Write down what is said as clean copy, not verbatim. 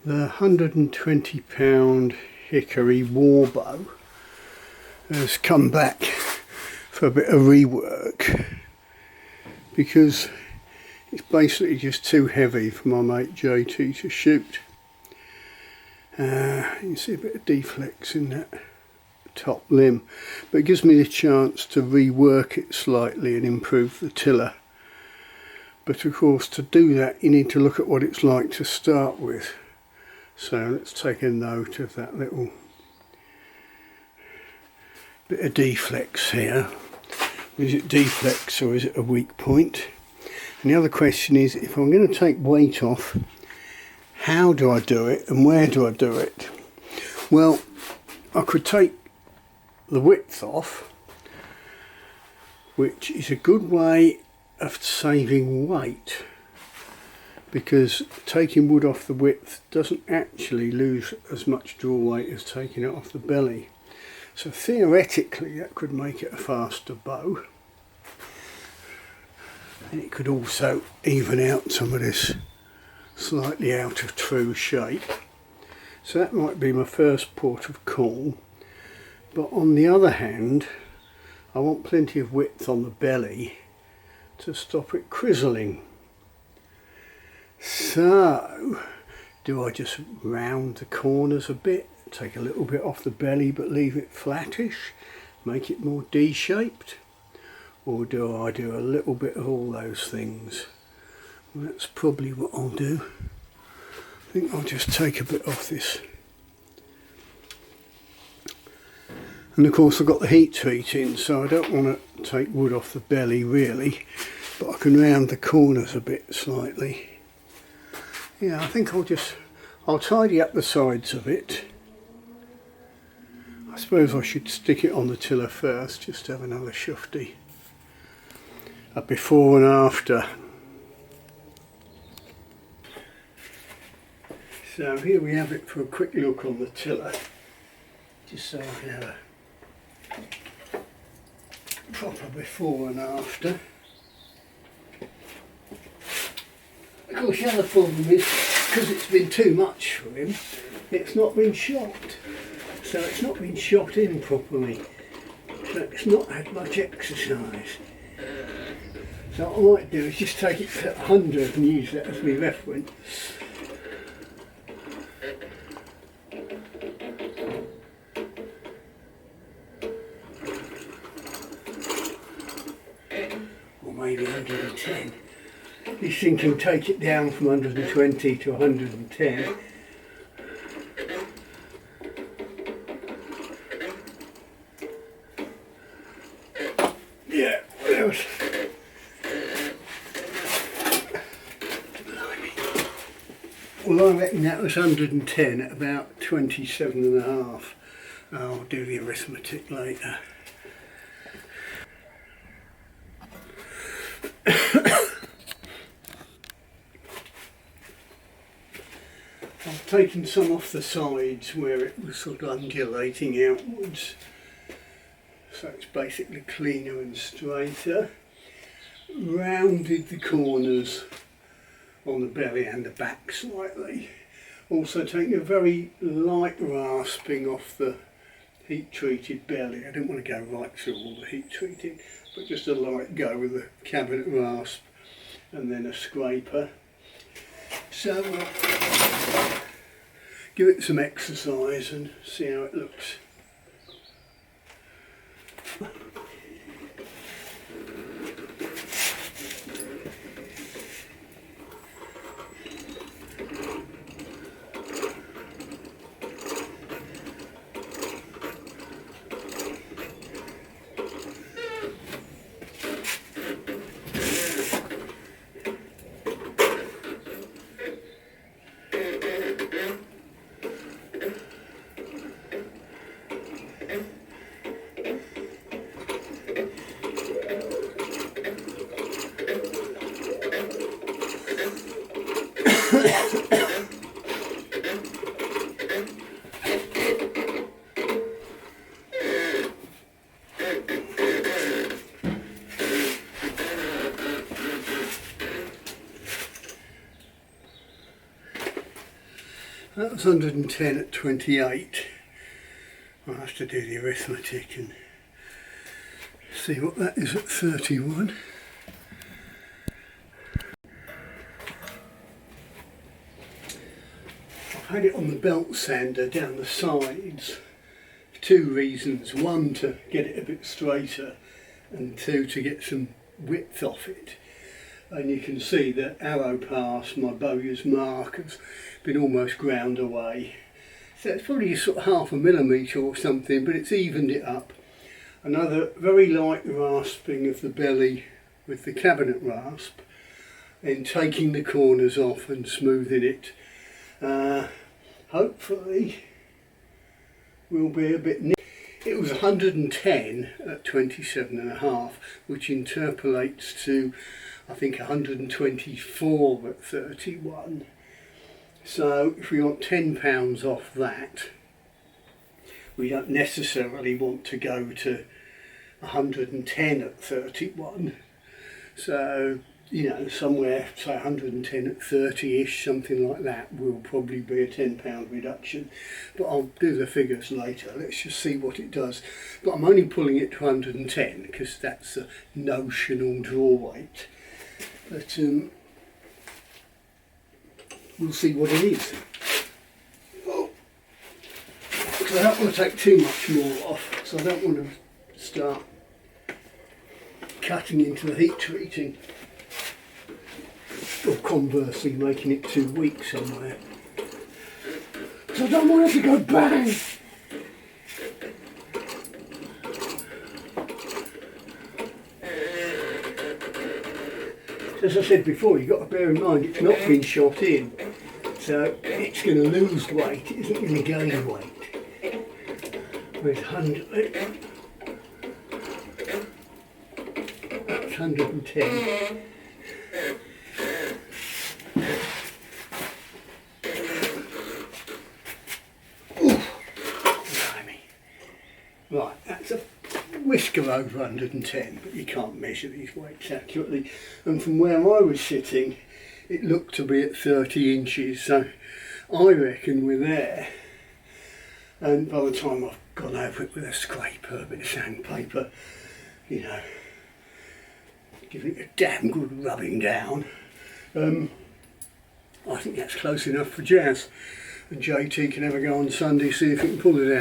The £120 Hickory Warbow has come back for a bit of rework because it's basically just too heavy for my mate JT to shoot. You can see a bit of deflex in that top limb, but it gives me the chance to rework it slightly and improve the tiller. But of course, to do that you need to look at what it's like to start with. So let's take a note of that little bit of deflex here. Is it deflex or is it a weak point? And the other question is, if I'm going to take weight off, how do I do it and where do I do it? Well, I could take the width off, which is a good way of saving weight, because taking wood off the width doesn't actually lose as much draw weight as taking it off the belly. So theoretically that could make it a faster bow, and it could also even out some of this slightly out of true shape. So that might be my first port of call. But on the other hand, I want plenty of width on the belly to stop it crizzling. So, do I just round the corners a bit, take a little bit off the belly but leave it flattish, make it more D-shaped? Or do I do a little bit of all those things? Well, that's probably what I'll do. I think I'll just take a bit off this. And of course I've got the heat treat in, so I don't want to take wood off the belly really, but I can round the corners a bit slightly. Yeah, I think I'll tidy up the sides of it. I suppose I should stick it on the tiller first, just to have another shufty. A before and after. So here we have it for a quick look on the tiller, just so I can have a proper before and after. Of course, the other problem is, because it's been too much for him, it's not been shot. So it's not been shot in properly. So it's not had much exercise. So what I might do is just take it to 100 and use that as my reference. Or maybe 110. This thing can take it down from 120 to 110. Yeah, that was... Well, I reckon that was 110 at about 27 and a half. I'll do the arithmetic later. I've taken some off the sides where it was sort of undulating outwards, so it's basically cleaner and straighter. Rounded the corners on the belly and the back slightly. Also taking a very light rasping off the heat treated belly. I don't want to go right through all the heat treating, but just a light go with a cabinet rasp and then a scraper. So give it some exercise and see how it looks. That was 110 at 28. I'll have to do the arithmetic and see what that is at 31. I've had it on the belt sander down the sides for two reasons. One, to get it a bit straighter, and two, to get some width off it. And you can see that arrow pass, my bowyer's mark, has been almost ground away. So it's probably sort of 0.5 millimetre or something, but it's evened it up. Another very light rasping of the belly with the cabinet rasp, then taking the corners off and smoothing it. Hopefully will be a bit neat. It was 110 at 27.5, which interpolates to, I think, 124 at 31. So if we want £10 off that, we don't necessarily want to go to 110 at 31. So, you know, somewhere, say 110 at 30-ish, something like that, will probably be a £10 reduction. But I'll do the figures later. Let's just see what it does. But I'm only pulling it to 110 because that's a notional draw weight. But we'll see what it is. Oh. Because I don't want to take too much more off, so I don't want to start cutting into the heat treating, or conversely making it too weak somewhere. So I don't want it to go bang! As I said before, you've got to bear in mind it's not been shot in, so it's going to lose weight, it isn't going to gain weight. With 100, that's 110. Right, that's a whisker over 110, but you can't measure these weights accurately. And from where I was sitting, it looked to be at 30 inches, so I reckon we're there. And by the time I've gone over it with a scraper, a bit of sandpaper, you know, giving it a damn good rubbing down, I think that's close enough for Jazz. And JT can have a go on Sunday, see if he can pull it out.